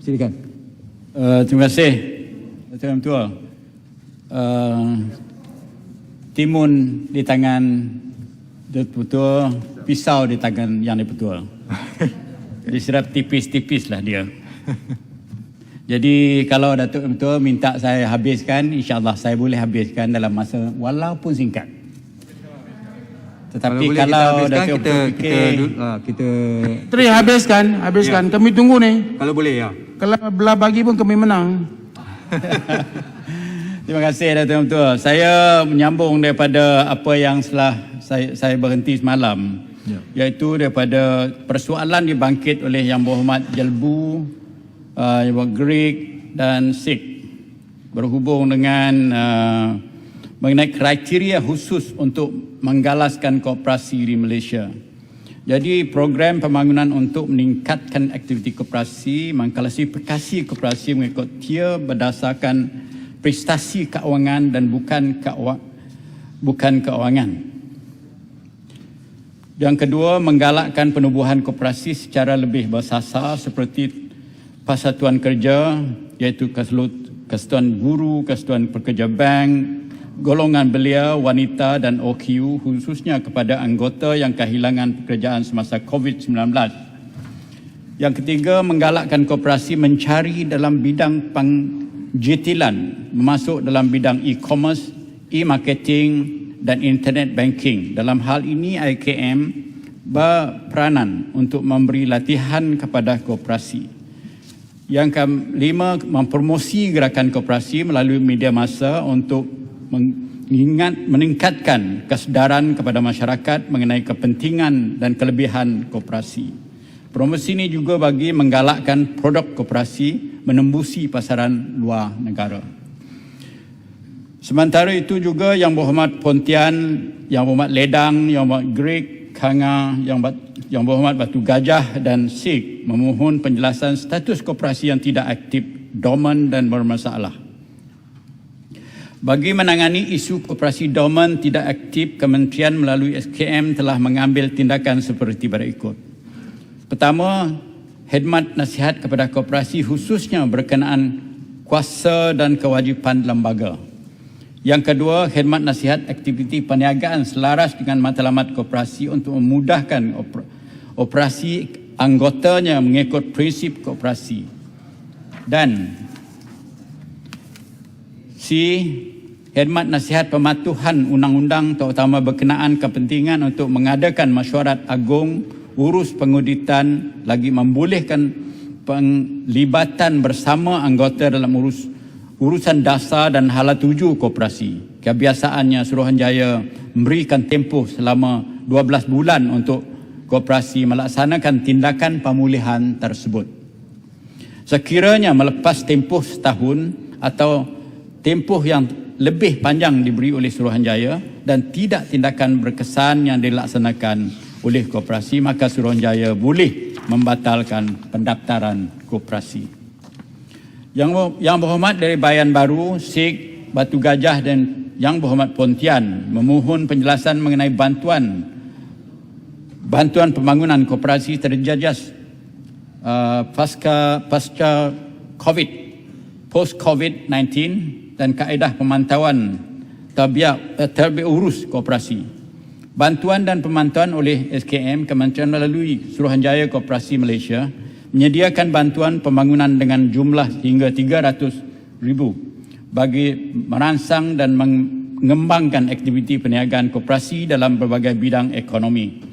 Silakan. Terima kasih, Tuan Ketua. Timun di tangan Ketua, pisau di tangan Yang Ketua. Diserap tipis-tipis lah dia. Jadi kalau Datuk Ketua minta saya habiskan, insya-Allah saya boleh habiskan dalam masa walaupun singkat. Tetapi kalau Datuk kita Teri habiskan. Ya. Kami tunggu nih. kalau boleh ya. Kalau belah bagi pun kami menang. Terima kasih Datuk Ketua. Saya menyambung daripada apa yang setelah saya berhenti semalam, iaitu daripada persoalan dibangkit oleh Yang Berhormat Jelbu, Yang Berhormat Greig dan Sik berhubung dengan mengenai kriteria khusus untuk menggalaskan koperasi di Malaysia. Jadi program pembangunan untuk meningkatkan aktiviti koperasi, mengklasifikasi koperasi mengikut tier berdasarkan prestasi keuangan dan bukan keuangan. Yang kedua, menggalakkan penubuhan koperasi secara lebih bersasar seperti Persatuan Kerja, iaitu Kesatuan Guru, Kesatuan Pekerja Bank, golongan belia, wanita dan OQ, khususnya kepada anggota yang kehilangan pekerjaan semasa COVID-19. Yang ketiga, menggalakkan koperasi mencari dalam bidang pengjitilan, memasuk dalam bidang e-commerce, e-marketing dan internet banking. Dalam hal ini, IKM berperanan untuk memberi latihan kepada koperasi. Yang kelima, mempromosi gerakan koperasi melalui media massa untuk meningkatkan kesedaran kepada masyarakat mengenai kepentingan dan kelebihan koperasi. Promosi ini juga bagi menggalakkan produk koperasi menembusi pasaran luar negara. Sementara itu juga Yang Berhormat Pontian, Yang Berhormat Ledang, Yang Berhormat Greig, Kanga, Yang Berhormat Batu Gajah dan Sik memohon penjelasan status koperasi yang tidak aktif, dorman dan bermasalah. Bagi menangani isu koperasi dorman tidak aktif, Kementerian melalui SKM telah mengambil tindakan seperti berikut. Pertama, khidmat nasihat kepada koperasi khususnya berkenaan kuasa dan kewajipan lembaga. Yang kedua, khidmat nasihat aktiviti perniagaan selaras dengan matlamat koperasi untuk memudahkan operasi anggotanya mengikut prinsip koperasi. Dan khidmat nasihat pematuhan undang-undang terutama berkenaan kepentingan untuk mengadakan mesyuarat agung, urus penguditan, lagi membolehkan penglibatan bersama anggota dalam urusan dasar dan hala tuju koperasi. Kebiasaannya Suruhanjaya memberikan tempoh selama 12 bulan untuk koperasi melaksanakan tindakan pemulihan tersebut. Sekiranya melepas tempoh setahun atau tempoh yang lebih panjang diberi oleh Suruhanjaya dan tidak tindakan berkesan yang dilaksanakan oleh koperasi, maka Suruhanjaya boleh membatalkan pendaftaran koperasi. Yang Berhormat dari Bayan Baru, Sik, Batu Gajah dan Yang Berhormat Pontian memohon penjelasan mengenai bantuan pembangunan koperasi terjejas pasca COVID, post COVID-19 dan kaedah pemantauan terbiak urus koperasi. Bantuan dan pemantauan oleh SKM, Kementerian melalui Suruhanjaya Koperasi Malaysia menyediakan bantuan pembangunan dengan jumlah hingga 300,000 bagi merangsang dan mengembangkan aktiviti perniagaan koperasi dalam berbagai bidang ekonomi.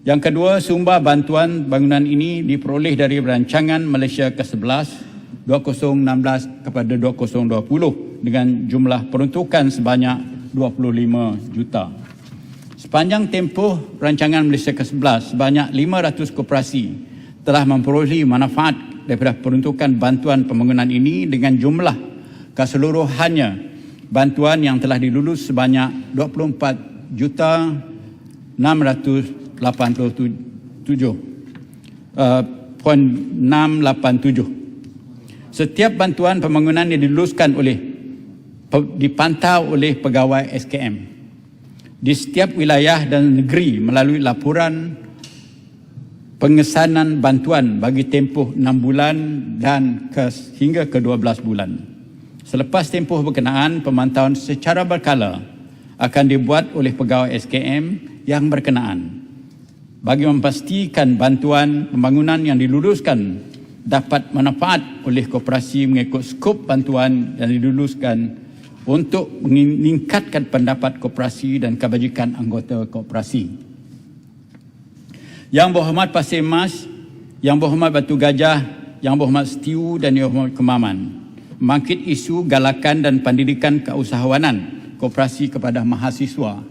Yang kedua, sumber bantuan bangunan ini diperoleh dari Rancangan Malaysia ke-11 2016 kepada 2020 dengan jumlah peruntukan sebanyak 25 juta. Sepanjang tempoh Rancangan Malaysia ke-11, sebanyak 500 koperasi telah memperoleh manfaat daripada peruntukan bantuan pembangunan ini dengan jumlah keseluruhannya bantuan yang telah dilulus sebanyak 24,687,687. Setiap bantuan pembangunan yang diluluskan dipantau oleh pegawai SKM di setiap wilayah dan negeri melalui laporan pengesanan bantuan bagi tempoh 6 bulan dan hingga ke 12 bulan. Selepas tempoh berkenaan, pemantauan secara berkala akan dibuat oleh pegawai SKM yang berkenaan bagi memastikan bantuan pembangunan yang diluluskan dapat manfaat oleh koperasi mengikut skop bantuan yang diluluskan untuk meningkatkan pendapat koperasi dan kebajikan anggota koperasi. Yang Berhormat Pasir Mas, Yang Berhormat Batu Gajah, Yang Berhormat Setiu dan Yang Berhormat Kemaman membangkit isu galakan dan pendidikan keusahawanan koperasi kepada mahasiswa.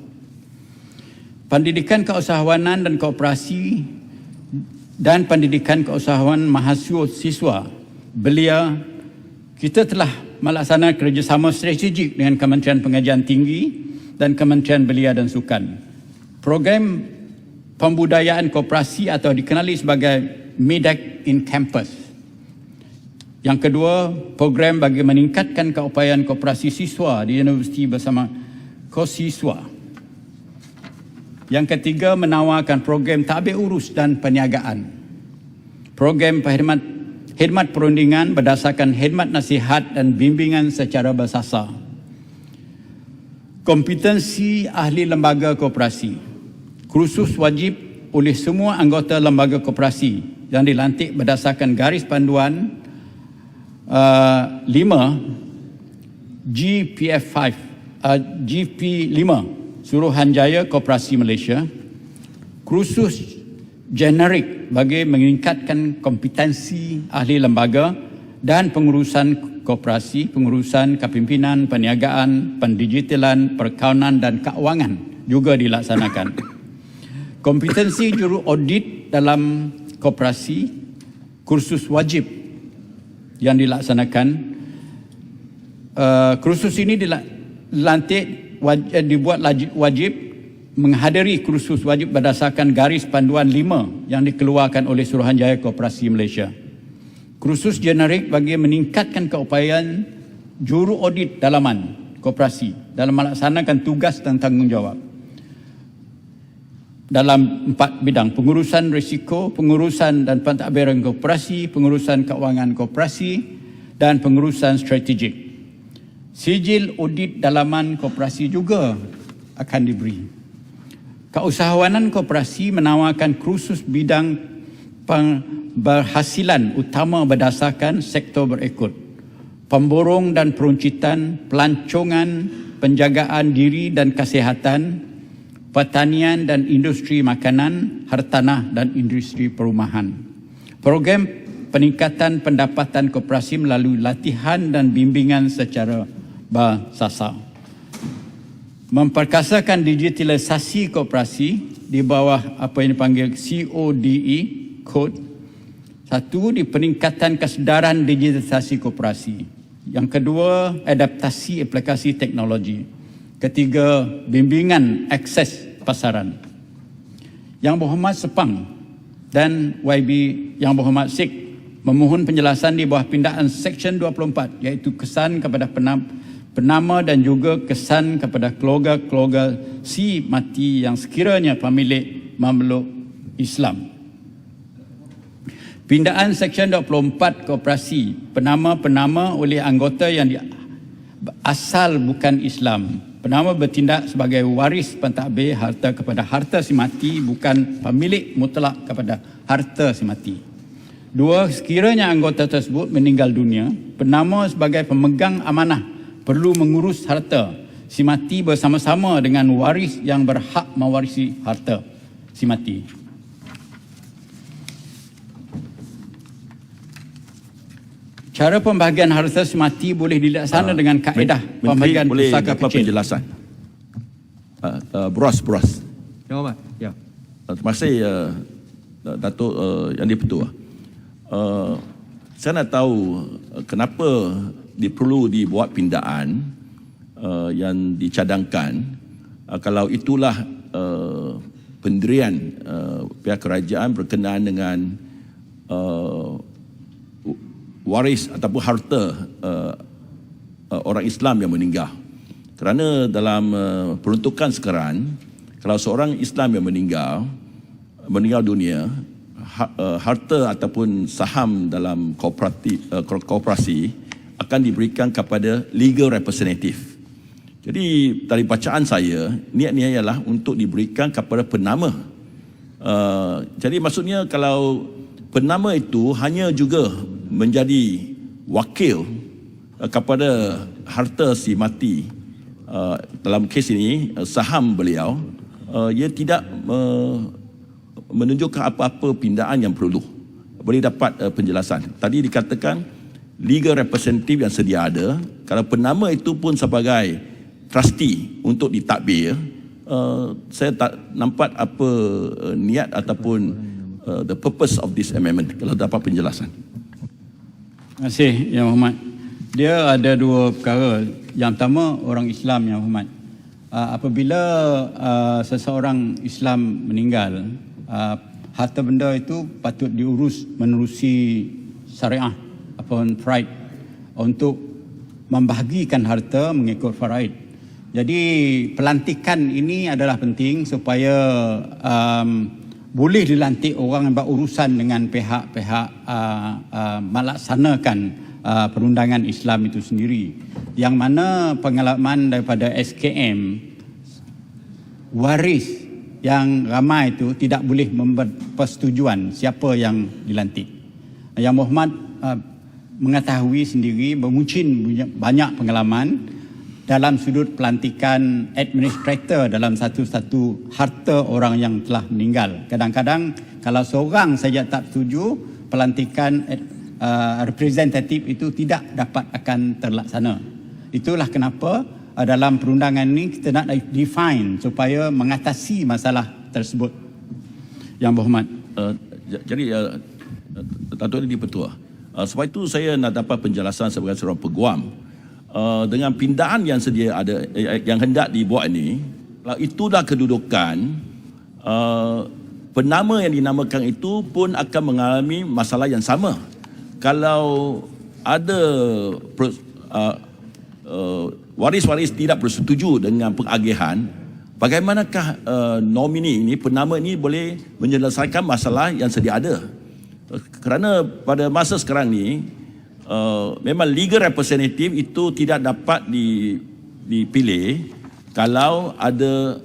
Pendidikan keusahawanan dan koperasi dan pendidikan keusahawanan mahasiswa belia, kita telah melaksanakan kerjasama strategik dengan Kementerian Pengajian Tinggi dan Kementerian Belia dan Sukan. Program pembudayaan koperasi atau dikenali sebagai MEDAC in Campus. Yang kedua, program bagi meningkatkan keupayaan koperasi siswa di universiti bersama kosiswa. Yang ketiga, menawarkan program tadbir urus dan perniagaan. Program khidmat perundingan berdasarkan khidmat nasihat dan bimbingan secara bersasar. Kompetensi ahli lembaga koperasi. Kursus wajib oleh semua anggota lembaga koperasi yang dilantik berdasarkan garis panduan 5 GP5 Suruhanjaya Koperasi Malaysia. Kursus generik bagi meningkatkan kompetensi ahli lembaga dan pengurusan koperasi, pengurusan kepimpinan, perniagaan, pendigitalan, perkawanan dan keuangan juga dilaksanakan. Kompetensi juru audit dalam koperasi, kursus wajib yang dilaksanakan. Kursus ini dibuat wajib menghadiri kursus wajib berdasarkan garis panduan 5 yang dikeluarkan oleh Suruhanjaya Koperasi Malaysia. Kursus generik bagi meningkatkan keupayaan juru audit dalaman koperasi dalam melaksanakan tugas dan tanggungjawab dalam 4 bidang: pengurusan risiko, pengurusan dan pentadbiran koperasi, pengurusan keuangan koperasi dan pengurusan strategik. Sijil audit dalaman koperasi juga akan diberi. Keusahawanan koperasi menawarkan kursus bidang berhasilan utama berdasarkan sektor berikut: pemborong dan peruncitan, pelancongan, penjagaan diri dan kesihatan, pertanian dan industri makanan, hartanah dan industri perumahan. Program peningkatan pendapatan koperasi melalui latihan dan bimbingan secara bersasar. Memperkasakan digitalisasi koperasi di bawah apa yang dipanggil CODE, Code. Satu, di peningkatan kesedaran digitalisasi koperasi. Yang kedua, adaptasi aplikasi teknologi. Ketiga, bimbingan akses pasaran. Yang Berhormat Sepang dan YB Yang Berhormat Sik memohon penjelasan di bawah pindaan Seksyen 24, iaitu kesan kepada penama dan juga kesan kepada keluarga-keluarga si mati yang sekiranya pemilik memeluk Islam. Pindaan Seksyen 24 Koperasi, penama oleh anggota yang asal bukan Islam. Penama bertindak sebagai waris pentadbir harta kepada harta si mati, bukan pemilik mutlak kepada harta si mati. Dua, sekiranya anggota tersebut meninggal dunia, penama sebagai pemegang amanah perlu mengurus harta si mati bersama-sama dengan waris yang berhak mewarisi harta si mati. Cara pembahagian harta si mati boleh dilaksanakan dengan kaedah pembahagian pusaka kecil. Penjelasan. Bros. Yang Berhormat. Ya. Terima kasih Datuk Yang di-Pertua. Saya nak tahu kenapa perlu dibuat pindaan yang dicadangkan kalau itulah pendirian pihak kerajaan berkenaan dengan waris ataupun harta orang Islam yang meninggal. Kerana dalam peruntukan sekarang, kalau seorang Islam yang meninggal dunia, harta ataupun saham dalam koperasi akan diberikan kepada legal representative. Jadi dari bacaan saya, niatnya ialah untuk diberikan kepada penama. Jadi maksudnya kalau penama itu hanya juga menjadi wakil kepada harta si mati, dalam kes ini saham beliau, ia tidak menunjukkan apa-apa pindaan yang perlu. Boleh dapat penjelasan. Tadi dikatakan legal representative yang sedia ada, kalau penama itu pun sebagai trustee untuk ditadbir, saya tak nampak apa niat ataupun the purpose of this amendment. Kalau dapat penjelasan. Terima kasih Yang Berhormat. Dia ada dua perkara. Yang pertama, orang Islam Yang Berhormat. Apabila seseorang Islam meninggal, harta benda itu patut diurus menerusi syariah ataupun faraid untuk membahagikan harta mengikut faraid. Jadi pelantikan ini adalah penting supaya boleh dilantik orang yang berurusan dengan pihak-pihak melaksanakan perundangan Islam itu sendiri. Yang mana pengalaman daripada SKM, waris yang ramai itu tidak boleh memberi persetujuan siapa yang dilantik. Yang Berhormat mengetahui sendiri, mungkin banyak pengalaman dalam sudut pelantikan administrator dalam satu-satu harta orang yang telah meninggal. Kadang-kadang kalau seorang saja tak setuju, pelantikan representatif itu tidak dapat akan terlaksana. Itulah kenapa dalam perundangan ini kita nak define supaya mengatasi masalah tersebut. Yang Berhormat. Jadi Datuk Ini Petua, sebab itu saya nak dapat penjelasan sebagai seorang peguam. Dengan pindaan yang sedia ada, yang hendak dibuat ini, itulah kedudukan penama yang dinamakan itu pun akan mengalami masalah yang sama. Kalau ada waris-waris tidak bersetuju dengan pengagihan, bagaimanakah nomini ini, penama ini boleh menyelesaikan masalah yang sedia ada? Kerana pada masa sekarang ni, memang legal representative itu tidak dapat dipilih kalau ada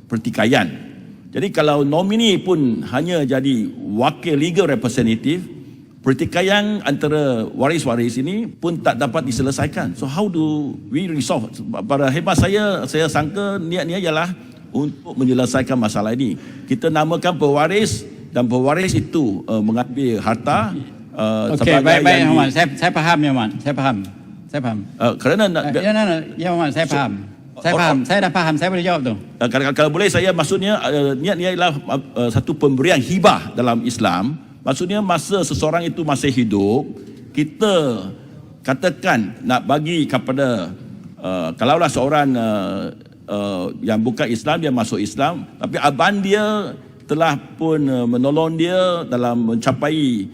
pertikaian. Jadi kalau nomini pun hanya jadi wakil legal representative, pertikaian antara waris-waris ini pun tak dapat diselesaikan. So how do we resolve? Pada hemat saya sangka niatnya ialah untuk menyelesaikan masalah ini. Kita namakan pewaris dan pewaris itu mengambil harta. Okey, baik Yang Berhormat. Saya faham Yang Berhormat. Saya faham. Kerana Yang Berhormat, saya faham. Saya dah faham. Saya boleh jawab tu. Kalau boleh saya, maksudnya niatnya ialah satu pemberian hibah dalam Islam. Maksudnya masa seseorang itu masih hidup, kita katakan nak bagi kepada kalaulah seorang yang bukan Islam, dia masuk Islam, tapi abang dia telah pun menolong dia dalam mencapai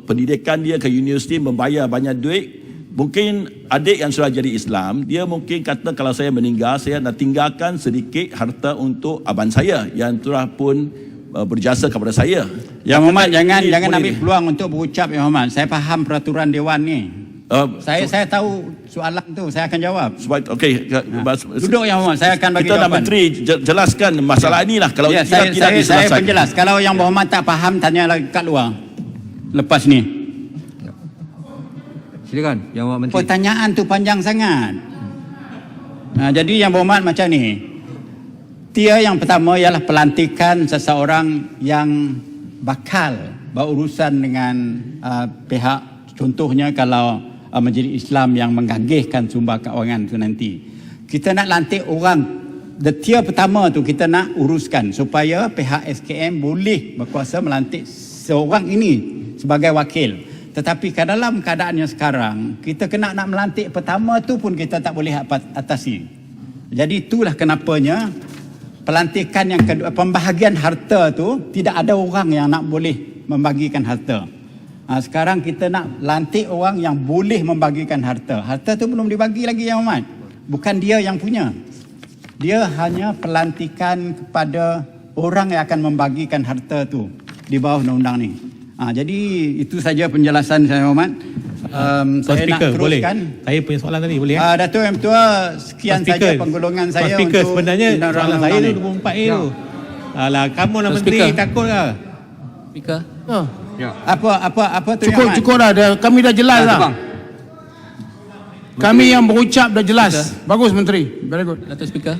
pendidikan dia ke universiti, membayar banyak duit. Mungkin adik yang sudah jadi Islam, dia mungkin kata kalau saya meninggal, saya nak tinggalkan sedikit harta untuk abang saya yang telah pun berjasa kepada saya. Yang Berhormat, jangan ambil peluang untuk berucap Yang Berhormat. Saya faham peraturan Dewan ni. Saya tahu soalan tu, saya akan jawab. Okey, duduk Yang Berhormat, saya akan bagi kita jawapan. Nak Menteri jelaskan masalah inilah. Kalau saya penjelas. Kalau Yang Berhormat tak faham, tanya lagi kat luar lepas ni. Silakan Yang Berhormat Menteri. Pertanyaan tu panjang sangat. Jadi Yang Berhormat macam ni. Tier yang pertama ialah pelantikan seseorang yang bakal berurusan dengan pihak, contohnya kalau Majlis Islam yang menggagihkan sumber keuangan tu nanti. Kita nak lantik orang, the tier pertama tu kita nak uruskan supaya pihak SKM boleh berkuasa melantik seorang ini sebagai wakil. Tetapi dalam keadaan yang sekarang, kita kena nak melantik pertama tu pun kita tak boleh atasi. Jadi itulah kenapanya pelantikan yang kedua, pembahagian harta tu tidak ada orang yang nak boleh membagikan harta. Sekarang kita nak lantik orang yang boleh membagikan harta. Harta tu belum dibagi lagi Yang Berhormat. Bukan dia yang punya. Dia hanya pelantikan kepada orang yang akan membagikan harta tu di bawah undang-undang ni. Jadi itu saja penjelasan saya, Muhammad. Saya nak boleh. teruskan. Saya punya soalan tadi boleh? Datuk Yang Tua, sekian saja penggolongan saya Speaker, untuk sebenarnya soalan saya tu 24A tu. Alah, kamu lah menteri, takut lah. Speaker. Apa tu Cukup, Yang cukup dah. Kami dah jelas dah. Kami yang berucap dah jelas. Bagus Menteri. Very good. Datuk Speaker.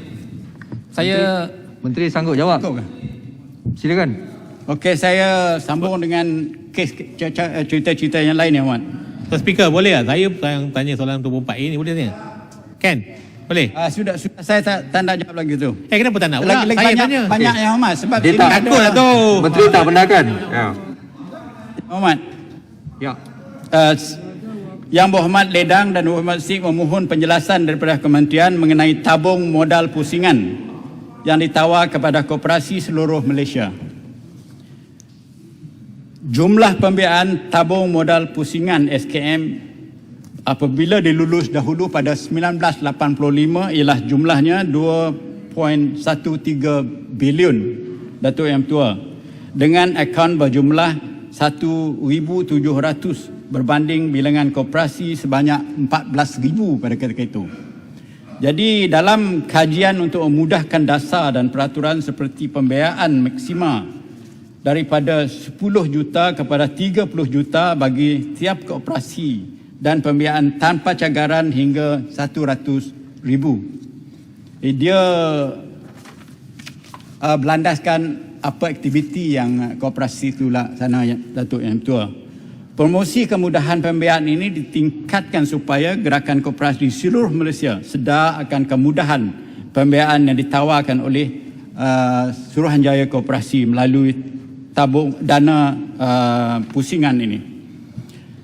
Saya Menteri sanggup jawab. Cukup ke? Silakan. Okey, saya sambung dengan kes cerita-cerita yang lain, Yang Muhammad. Speaker, boleh tak? Saya yang tanya soalan 24A ni, boleh tanya? Kan? Boleh? Sudah saya tak nak jawab lagi tu. Kenapa tak nak? Lagi Saya banyak, tanya. banyak Yang Muhammad sebab Dia ini tak ada takut lah tu. Menteri tak benarkan. Ya. Muhammad. Ya. Yang Berhormat Ledang dan Berhormat Sik memohon penjelasan daripada kementerian mengenai tabung modal pusingan yang ditawar kepada koperasi seluruh Malaysia. Jumlah pembiayaan tabung modal pusingan SKM apabila dilulus dahulu pada 1985 ialah jumlahnya 2.13 bilion, Datuk Yang Tua, dengan akaun berjumlah 1,700 berbanding bilangan koperasi sebanyak 14,000 pada ketika itu. Jadi dalam kajian untuk memudahkan dasar dan peraturan seperti pembiayaan maksima daripada 10 juta kepada 30 juta bagi tiap koperasi dan pembiayaan tanpa cagaran hingga 100,000. Dia berlandaskan apa aktiviti yang koperasi itu laksana, Datuk Yang Tua. Promosi kemudahan pembiayaan ini ditingkatkan supaya gerakan koperasi di seluruh Malaysia sedar akan kemudahan pembiayaan yang ditawarkan oleh Suruhanjaya Koperasi melalui tabung dana pusingan ini.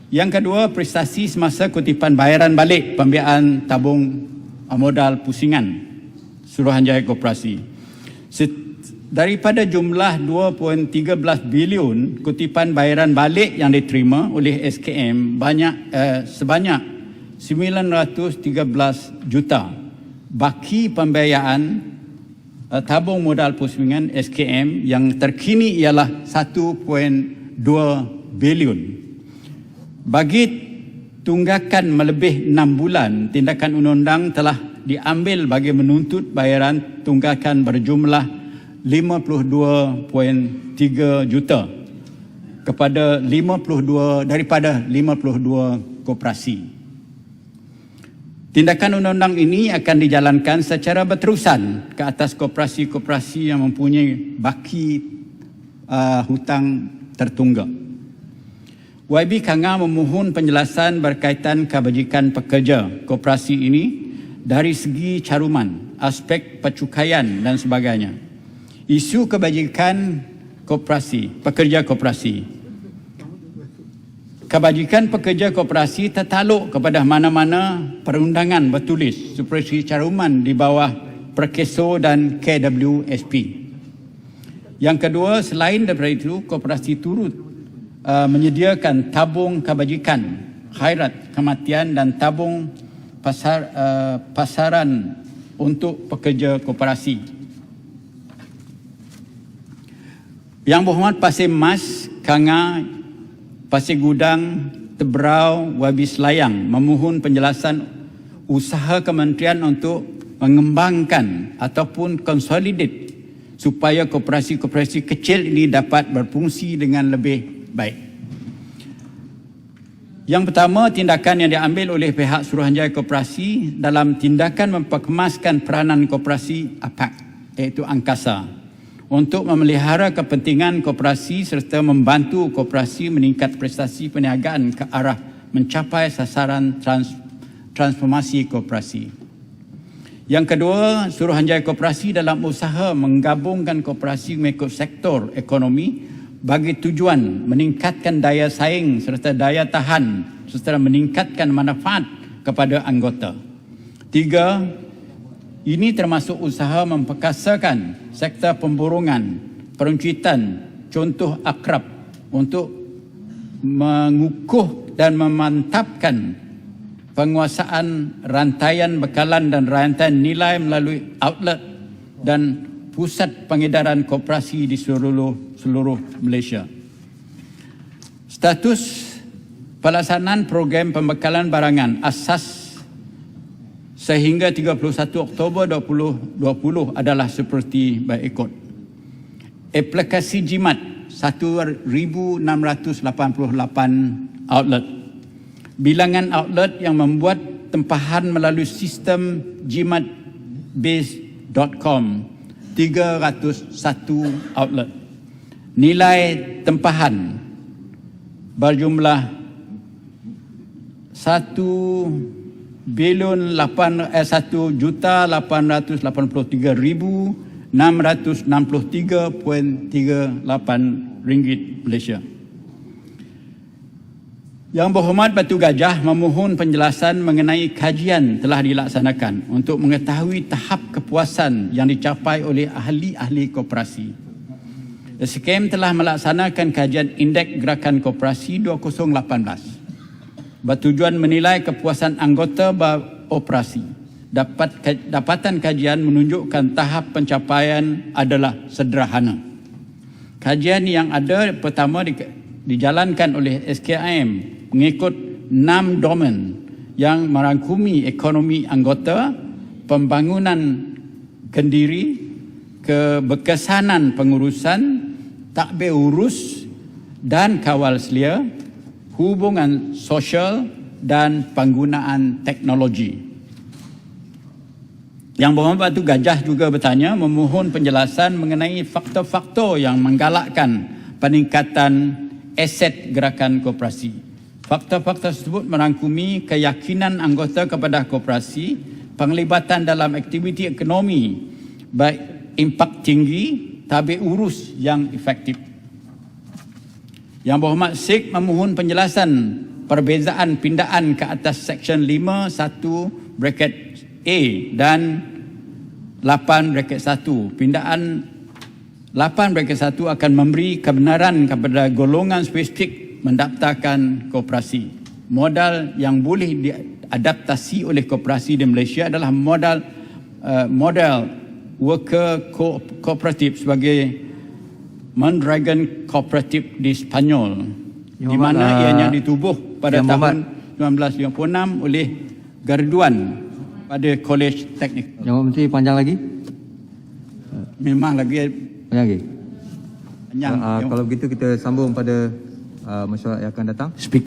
Yang kedua, prestasi semasa kutipan bayaran balik pembiayaan tabung modal pusingan Suruhanjaya Koperasi. Daripada jumlah 2.13 bilion kutipan bayaran balik yang diterima oleh SKM sebanyak 913 juta. Baki pembiayaan tabung modal pusingan SKM yang terkini ialah 1.2 bilion. Bagi tunggakan melebih 6 bulan, tindakan undang-undang telah diambil bagi menuntut bayaran tunggakan berjumlah 52.3 juta daripada 52 koperasi. Tindakan undang-undang ini akan dijalankan secara berterusan ke atas koperasi-koperasi yang mempunyai baki hutang tertunggak. YB Kanga memohon penjelasan berkaitan kebajikan pekerja koperasi ini dari segi caruman, aspek pencukaian dan sebagainya. Isu kebajikan pekerja koperasi. Kebajikan pekerja koperasi tertaluk kepada mana-mana perundangan bertulis seperti caruman di bawah Perkeso dan KWSP. Yang kedua, selain daripada itu, koperasi turut menyediakan tabung kebajikan, khairat kematian dan tabung pasaran untuk pekerja koperasi. Yang Berhormat Pasir Mas, Kanga, Pasir Gudang, Tebrau, Wabi Selayang memohon penjelasan usaha kementerian untuk mengembangkan ataupun consolidate supaya koperasi-koperasi kecil ini dapat berfungsi dengan lebih baik. Yang pertama, tindakan yang diambil oleh pihak Suruhanjaya Koperasi dalam tindakan memperkemaskan peranan koperasi APAC, iaitu Angkasa, untuk memelihara kepentingan koperasi serta membantu koperasi meningkat prestasi perniagaan ke arah mencapai sasaran transformasi koperasi. Yang kedua, Suruhanjaya Koperasi dalam usaha menggabungkan koperasi mengikut sektor ekonomi bagi tujuan meningkatkan daya saing serta daya tahan serta meningkatkan manfaat kepada anggota. Tiga, ini termasuk usaha memperkasakan sektor pemborongan, peruncitan, contoh akrab untuk mengukuh dan memantapkan penguasaan rantaian bekalan dan rantaian nilai melalui outlet dan pusat pengedaran koperasi di seluruh Malaysia. Status pelaksanaan program pembekalan barangan asas sehingga 31 Oktober 2020 adalah seperti berikut. Aplikasi jimat 1,688 outlet. Bilangan outlet yang membuat tempahan melalui sistem jimatbase.com 301 outlet. Nilai tempahan berjumlah 1,883,663.38 ringgit Malaysia. Yang Berhormat Batu Gajah memohon penjelasan mengenai kajian telah dilaksanakan untuk mengetahui tahap kepuasan yang dicapai oleh ahli-ahli koperasi. SKM telah melaksanakan kajian Indeks Gerakan Koperasi 2018 bertujuan menilai kepuasan anggota beroperasi. Dapatan kajian menunjukkan tahap pencapaian adalah sederhana. Kajian yang ada pertama dijalankan oleh SKM mengikut 6 domen yang merangkumi ekonomi anggota, pembangunan kendiri, keberkesanan pengurusan, takbir urus dan kawal selia, hubungan sosial dan penggunaan teknologi. Yang Berhormat Batu Gajah juga bertanya memohon penjelasan mengenai faktor-faktor yang menggalakkan peningkatan aset gerakan koperasi. Faktor-faktor tersebut merangkumi keyakinan anggota kepada koperasi, penglibatan dalam aktiviti ekonomi baik impak tinggi, tabir urus yang efektif. Yang Berhormat Sheikh memohon penjelasan perbezaan pindaan ke atas Seksyen 5(1) bracket A dan 8 bracket 1. Pindaan 8 bracket 1 akan memberi kebenaran kepada golongan spesifik mendaftarkan koperasi. Modal yang boleh diadaptasi oleh koperasi di Malaysia adalah modal worker cooperative sebagai Mondragon Cooperative di Spanyol, di mana ianya ditubuh pada tahun 1956 oleh Garduan pada College Teknik. Jawab Menteri panjang lagi? Memang lagi Panjang lagi? panjang. Kalau begitu kita sambung pada mesyuarat yang akan datang.